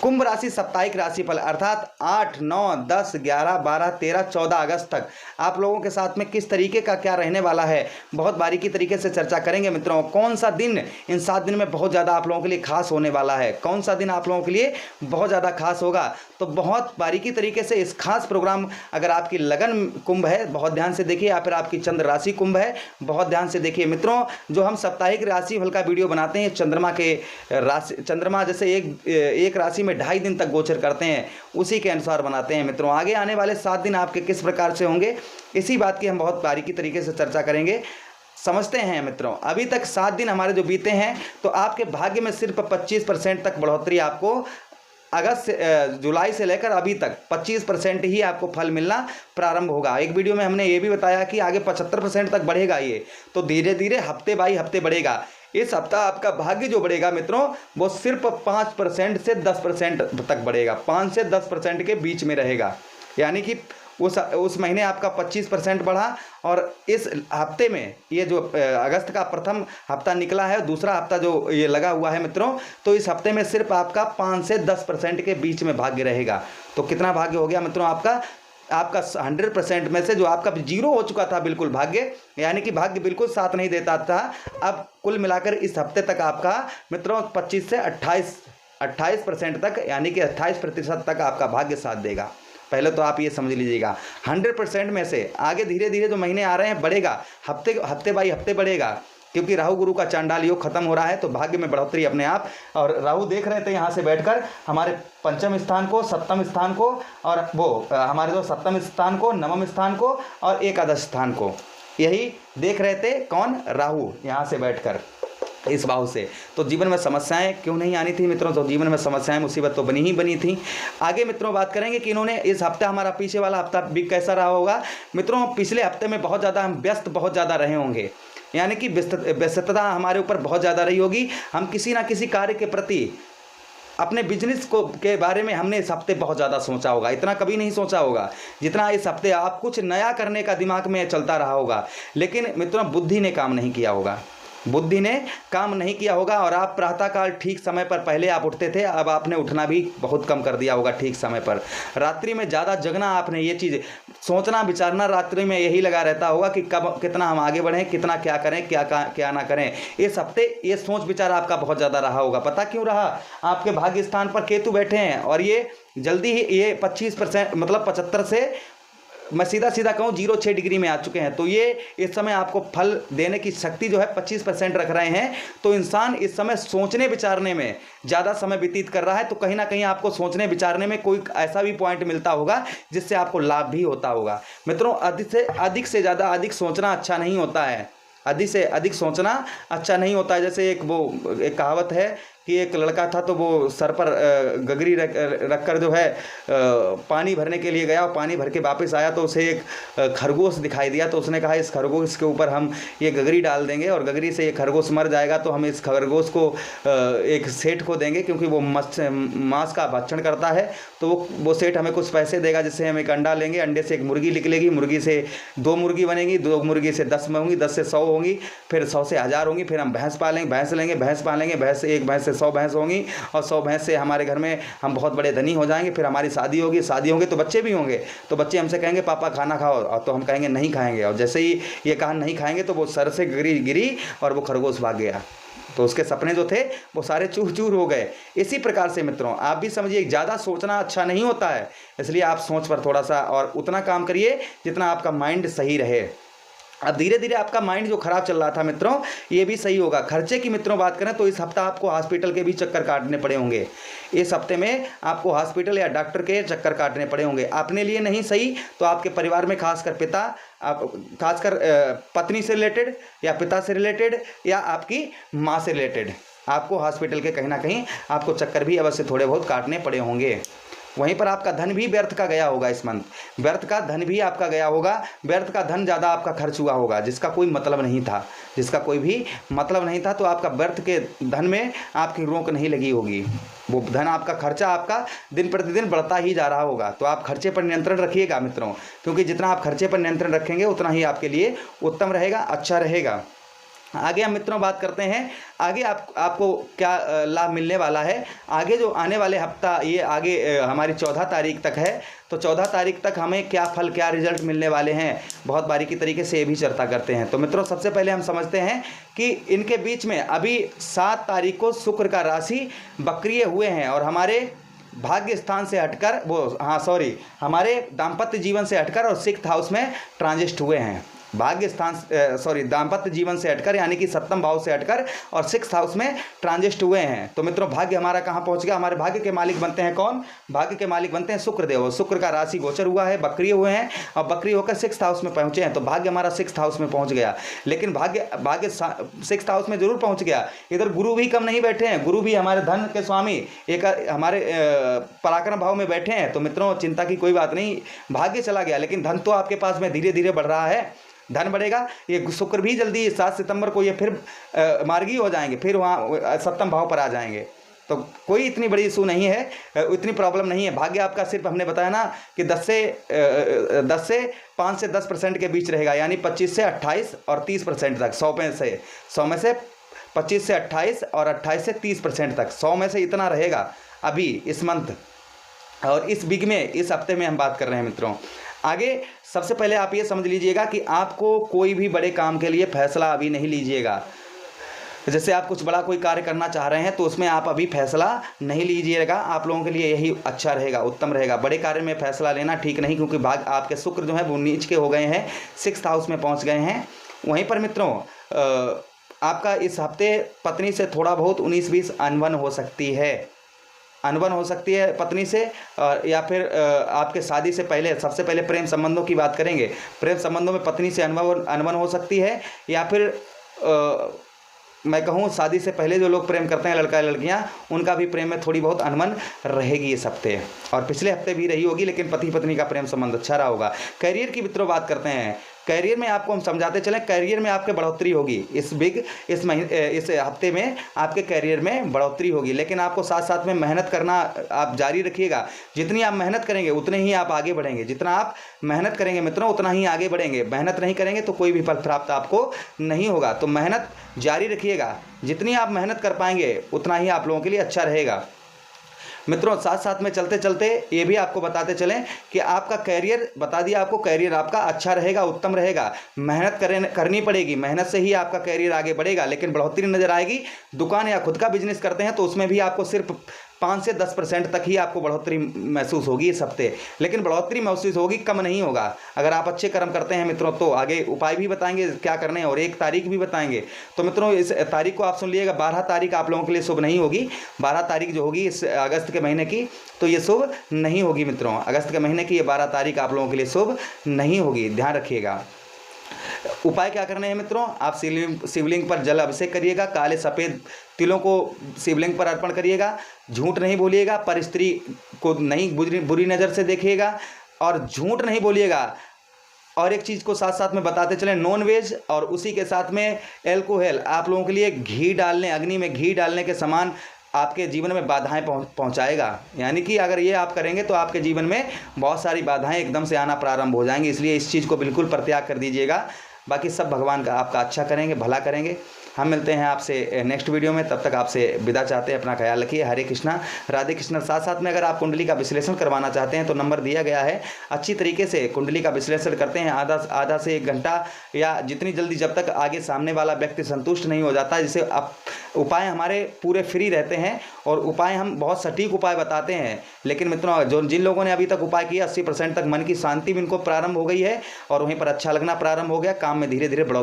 कुंभ राशि साप्ताहिक राशिफल अर्थात 8, 9, 10, 11, 12, 13, 14 अगस्त तक आप लोगों के साथ में किस तरीके का क्या रहने वाला है, बहुत बारीकी तरीके से चर्चा करेंगे मित्रों। कौन सा दिन इन 7 दिन में बहुत ज़्यादा आप लोगों के लिए खास होने वाला है, कौन सा दिन आप लोगों के लिए बहुत ज़्यादा खास होगा, तो बहुत बारीकी तरीके से इस खास प्रोग्राम, अगर आपकी लगन कुंभ है बहुत ध्यान से देखिए, या फिर आपकी चंद्र राशि कुंभ है बहुत ध्यान से देखिए मित्रों। जो हम साप्ताहिक राशिफल का वीडियो बनाते हैं चंद्रमा के राशि, चंद्रमा जैसे एक राशि में 2.5 दिन तक गोचर करते हैं उसी के अनुसार बनाते हैं मित्रों। आगे आने वाले 7 दिन आपके किस प्रकार से होंगे इसी बात की हम बहुत बारीकी तरीके से चर्चा करेंगे। समझते हैं मित्रों, अभी तक 7 दिन हमारे जो बीते हैं तो आपके भाग्य में सिर्फ 25% तक बढ़ोतरी आपको अगस्त से जुलाई से लेकर अभी तक 25% ही आपको फल मिलना प्रारंभ होगा। एक वीडियो में हमने ये भी बताया कि आगे 75% तक बढ़ेगा ये, तो धीरे धीरे हफ्ते बाई हफ्ते बढ़ेगा। इस हफ्ता आपका भाग्य जो बढ़ेगा मित्रों वो सिर्फ 5% से 10% तक बढ़ेगा, 5 से 10% के बीच में रहेगा। यानी कि उस महीने आपका 25% बढ़ा और इस हफ्ते में ये जो अगस्त का प्रथम हफ्ता निकला है, दूसरा हफ्ता जो ये लगा हुआ है मित्रों, तो इस हफ्ते में सिर्फ आपका 5 से 10% के बीच में भाग्य रहेगा। तो कितना भाग्य हो गया मित्रों आपका 100% में से जो आपका जीरो हो चुका था बिल्कुल भाग्य, यानी कि भाग्य बिल्कुल साथ नहीं देता था, अब कुल मिलाकर इस हफ्ते तक आपका मित्रों 25 से 28% तक, यानी कि 28% तक आपका भाग्य साथ देगा। पहले तो आप ये समझ लीजिएगा 100% में से आगे धीरे धीरे जो महीने आ रहे हैं बढ़ेगा, हफ्ते बाई हफ्ते बढ़ेगा, क्योंकि राहु गुरु का चांडाल योग खत्म हो रहा है तो भाग्य में बढ़ोतरी अपने आप। और राहु देख रहे थे यहाँ से बैठकर हमारे पंचम स्थान को, सप्तम स्थान को, और वो हमारे जो सप्तम स्थान को, नवम स्थान को और एकादश स्थान को, यही देख रहे थे कौन, राहु यहाँ से बैठकर इस भाव से। तो जीवन में समस्याएं क्यों नहीं आनी थी मित्रों, तो जीवन में समस्याएं मुसीबत तो बनी ही बनी थी। आगे मित्रों बात करेंगे कि इन्होंने इस हफ्ते, हमारा पीछे वाला हफ्ता भी कैसा रहा होगा मित्रों। पिछले हफ्ते में बहुत ज़्यादा हम व्यस्त बहुत ज़्यादा रहे होंगे, यानी कि व्यस्तता हमारे ऊपर बहुत ज़्यादा रही होगी। हम किसी ना किसी कार्य के प्रति, अपने बिजनेस को के बारे में हमने इस हफ्ते बहुत ज़्यादा सोचा होगा, इतना कभी नहीं सोचा होगा जितना इस हफ्ते आप कुछ नया करने का दिमाग में चलता रहा होगा, लेकिन मित्रों बुद्धि ने काम नहीं किया होगा, बुद्धि ने काम नहीं किया होगा। और आप प्रातःकाल ठीक समय पर पहले आप उठते थे, अब आपने उठना भी बहुत कम कर दिया होगा ठीक समय पर। रात्रि में ज़्यादा जगना, आपने ये चीज़ सोचना विचारना रात्रि में यही लगा रहता होगा कि कब कितना हम आगे बढ़ें, कितना क्या करें, क्या ना करें। इस हफ्ते ये सोच विचार आपका बहुत ज़्यादा रहा होगा। पता क्यों रहा, आपके भाग्य स्थान पर केतु बैठे हैं और ये जल्दी ही ये 25% मतलब 75 से मैं सीधा कहूँ 0.6 डिग्री में आ चुके हैं, तो ये इस समय आपको फल देने की शक्ति जो है 25% रख रहे हैं। तो इंसान इस समय सोचने विचारने में ज़्यादा समय व्यतीत कर रहा है, तो कहीं ना कहीं आपको सोचने विचारने में कोई ऐसा भी पॉइंट मिलता होगा जिससे आपको लाभ भी होता होगा। मित्रों अधिक से ज़्यादा अधिक सोचना अच्छा नहीं होता है, अधिक से अधिक सोचना अच्छा नहीं होता है। जैसे एक कहावत है कि एक लड़का था तो वो सर पर गगरी रख कर जो है पानी भरने के लिए गया, और पानी भर के वापस आया तो उसे एक खरगोश दिखाई दिया, तो उसने कहा इस खरगोश के ऊपर हम ये गगरी डाल देंगे और गगरी से ये खरगोश मर जाएगा तो हम इस खरगोश को एक सेठ को देंगे, क्योंकि वो मांस का भक्षण करता है, तो वो सेठ हमें कुछ पैसे देगा जिससे हम एक अंडा लेंगे, अंडे से एक मुर्गी निकलेगी, मुर्गी से 2 मुर्गी बनेगी, 2 मुर्गी से 10 होंगी, 10 से 100 होंगी, फिर 100 से 1000 होंगी, फिर हम भैंस पालेंगे, भैंस लेंगे, भैंस पालेंगे, भैंस एक भैंस से 100 भैंस होंगी और 100 भैंस से हमारे घर में हम बहुत बड़े धनी हो जाएंगे, फिर हमारी शादी होगी, शादी होंगे तो बच्चे भी होंगे, तो बच्चे हमसे कहेंगे पापा खाना खाओ, और तो हम कहेंगे नहीं खाएंगे, और जैसे ही ये कहा नहीं खाएंगे तो वो सर से गिरी और वो खरगोश भाग गया, तो उसके सपने जो थे वो सारे चूर चूर हो गए। इसी प्रकार से मित्रों आप भी समझिए ज़्यादा सोचना अच्छा नहीं होता है, इसलिए आप सोच पर थोड़ा सा और उतना काम करिए जितना आपका माइंड सही रहे। अब धीरे धीरे आपका माइंड जो खराब चल रहा था मित्रों ये भी सही होगा। खर्चे की मित्रों बात करें तो इस हफ्ता आपको हॉस्पिटल के भी चक्कर काटने पड़े होंगे, इस हफ्ते में आपको हॉस्पिटल या डॉक्टर के चक्कर काटने पड़े होंगे। अपने लिए नहीं सही तो आपके परिवार में खासकर पत्नी से रिलेटेड या पिता से रिलेटेड या आपकी माँ से रिलेटेड आपको हॉस्पिटल के कहीं ना कहीं आपको चक्कर भी अवश्य थोड़े बहुत काटने पड़े होंगे। वहीं पर आपका धन भी व्यर्थ का गया होगा, इस मंथ व्यर्थ का धन भी आपका गया होगा, व्यर्थ का धन ज़्यादा आपका खर्च हुआ होगा जिसका कोई मतलब नहीं था, तो आपका व्यर्थ के धन में आपकी रोक नहीं लगी होगी, वो धन आपका खर्चा आपका दिन प्रतिदिन बढ़ता ही जा रहा होगा। तो आप खर्चे पर नियंत्रण रखिएगा मित्रों, क्योंकि जितना आप खर्चे पर नियंत्रण रखेंगे उतना ही आपके लिए उत्तम रहेगा, अच्छा रहेगा। आगे हम मित्रों बात करते हैं आगे आपको क्या लाभ मिलने वाला है। आगे जो आने वाले हफ्ता ये आगे हमारी 14 तारीख तक है, तो 14 तारीख तक हमें क्या फल क्या रिजल्ट मिलने वाले हैं बहुत बारीकी तरीके से ये भी चर्चा करते हैं। तो मित्रों सबसे पहले हम समझते हैं कि इनके बीच में अभी 7 तारीख को शुक्र का राशि वक्रीय हुए हैं और हमारे भाग्य स्थान से हटकर हमारे दाम्पत्य जीवन से हटकर और 6th हाउस में ट्रांजिस्ट हुए हैं। भाग्य स्थान दाम्पत्य जीवन से हटकर यानी कि 7वें भाव से हटकर और 6th हाउस में ट्रांजिस्ट हुए हैं। तो मित्रों भाग्य हमारा कहाँ पहुंच गया? हमारे भाग्य के मालिक बनते हैं कौन? भाग्य के मालिक बनते हैं शुक्र देव। शुक्र का राशि गोचर हुआ है, बकरी हुए हैं और बकरी होकर 6th हाउस में पहुंचे हैं। तो भाग्य हमारा 6th हाउस में पहुंच गया। लेकिन भाग्य 6th हाउस में जरूर पहुंच गया। इधर गुरु भी कम नहीं बैठे हैं, गुरु भी हमारे धन के स्वामी एक हमारे पराक्रम भाव में बैठे हैं। तो मित्रों चिंता की कोई बात नहीं, भाग्य चला गया लेकिन धन तो आपके पास में धीरे धीरे बढ़ रहा है, धन बढ़ेगा। ये शुक्र भी जल्दी 7 सितंबर को ये फिर मार्गी हो जाएंगे, फिर वहाँ 7वें भाव पर आ जाएंगे। तो कोई इतनी बड़ी इशू नहीं है, इतनी प्रॉब्लम नहीं है। भाग्य आपका सिर्फ हमने बताया ना कि 5 से 10% के बीच रहेगा, यानी 25 से 28 और 30% तक। 100 में से 25 से 28 और 28 से 30% तक, 100 में से इतना रहेगा अभी इस मंथ और इस वीक में, इस हफ्ते में हम बात कर रहे हैं मित्रों। आगे सबसे पहले आप ये समझ लीजिएगा कि आपको कोई भी बड़े काम के लिए फैसला अभी नहीं लीजिएगा। जैसे आप कुछ बड़ा कोई कार्य करना चाह रहे हैं तो उसमें आप अभी फैसला नहीं लीजिएगा। आप लोगों के लिए यही अच्छा रहेगा, उत्तम रहेगा। बड़े कार्य में फैसला लेना ठीक नहीं, क्योंकि भाग आपके शुक्र जो है वो नीच के हो गए हैं, 6th हाउस में पहुंच गए हैं। वहीं पर मित्रों आपका इस हफ्ते पत्नी से थोड़ा बहुत 19-20 अनबन हो सकती है पत्नी से, या फिर आपके शादी से पहले, सबसे पहले प्रेम संबंधों की बात करेंगे। प्रेम संबंधों में पत्नी से अनबन हो सकती है, या फिर मैं कहूँ शादी से पहले जो लोग प्रेम करते हैं लड़का लड़कियाँ, उनका भी प्रेम में थोड़ी बहुत अनबन रहेगी इस हफ्ते, और पिछले हफ्ते भी रही होगी, लेकिन पति पत्नी का प्रेम संबंध अच्छा रहा होगा। करियर की मित्रों बात करते हैं। करियर में आपको हम समझाते चलें, करियर में आपके बढ़ोतरी होगी इस हफ्ते में आपके करियर में बढ़ोतरी होगी। लेकिन आपको साथ साथ में मेहनत करना आप जारी रखिएगा। जितनी आप मेहनत करेंगे उतने ही आप आगे बढ़ेंगे। जितना आप मेहनत करेंगे मित्रों उतना ही आगे बढ़ेंगे। मेहनत नहीं करेंगे तो कोई भी फल प्राप्त आपको नहीं होगा। तो मेहनत जारी रखिएगा, जितनी आप मेहनत कर पाएंगे उतना ही आप लोगों के लिए अच्छा रहेगा। मित्रों साथ साथ में चलते चलते ये भी आपको बताते चलें कि आपका कैरियर, बता दिया आपको, कैरियर आपका अच्छा रहेगा, उत्तम रहेगा। मेहनत करनी पड़ेगी, मेहनत से ही आपका कैरियर आगे बढ़ेगा, लेकिन बढ़ोतरी नजर आएगी। दुकान या खुद का बिजनेस करते हैं तो उसमें भी आपको सिर्फ 5 से 10% तक ही आपको बढ़ोतरी महसूस होगी इस हफ्ते, लेकिन बढ़ोतरी महसूस होगी, कम नहीं होगा। अगर आप अच्छे कर्म करते हैं मित्रों तो आगे उपाय भी बताएंगे क्या करने हैं और 1 तारीख भी बताएंगे। तो मित्रों इस तारीख को आप सुन लीजिएगा, 12 तारीख आप लोगों के लिए शुभ नहीं होगी। 12 तारीख जो होगी इस अगस्त के महीने की, तो ये शुभ नहीं होगी मित्रों। अगस्त के महीने की ये 12 तारीख आप लोगों के लिए शुभ नहीं होगी, ध्यान रखिएगा। उपाय क्या करने हैं मित्रों? आप शिवलिंग पर जल अभिषेक करिएगा, काले सफ़ेद तिलों को शिवलिंग पर अर्पण करिएगा, झूठ नहीं बोलिएगा, पर स्त्री को नहीं बुरी नज़र से देखिएगा और झूठ नहीं बोलिएगा। और एक चीज़ को साथ साथ में बताते चलें, नॉन वेज और उसी के साथ में एल्कोहल आप लोगों के लिए घी डालने, अग्नि में घी डालने के समान आपके जीवन में बाधाएं पहुंचाएगा। यानी कि अगर ये आप करेंगे तो आपके जीवन में बहुत सारी बाधाएं एकदम से आना प्रारंभ हो जाएंगी। इसलिए इस चीज़ को बिल्कुल परित्याग कर दीजिएगा। बाकी सब भगवान का आपका अच्छा करेंगे, भला करेंगे। हम मिलते हैं आपसे नेक्स्ट वीडियो में, तब तक आपसे विदा चाहते हैं। अपना ख्याल रखिए। हरे कृष्णा, राधे कृष्णा। साथ साथ में अगर आप कुंडली का विश्लेषण करवाना चाहते हैं तो नंबर दिया गया है, अच्छी तरीके से कुंडली का विश्लेषण करते हैं। आधा से 1 घंटा या जितनी जल्दी, जब तक आगे सामने वाला व्यक्ति संतुष्ट नहीं हो जाता। जिसे आप उपाय हमारे पूरे फ्री रहते हैं और उपाय हम बहुत सटीक उपाय बताते हैं। लेकिन मित्रों जिन लोगों ने अभी तक उपाय किया 80% तक मन की शांति भी इनको प्रारंभ हो गई है और वहीं पर अच्छा लगना प्रारंभ हो गया, काम में धीरे धीरे बढ़ोतरी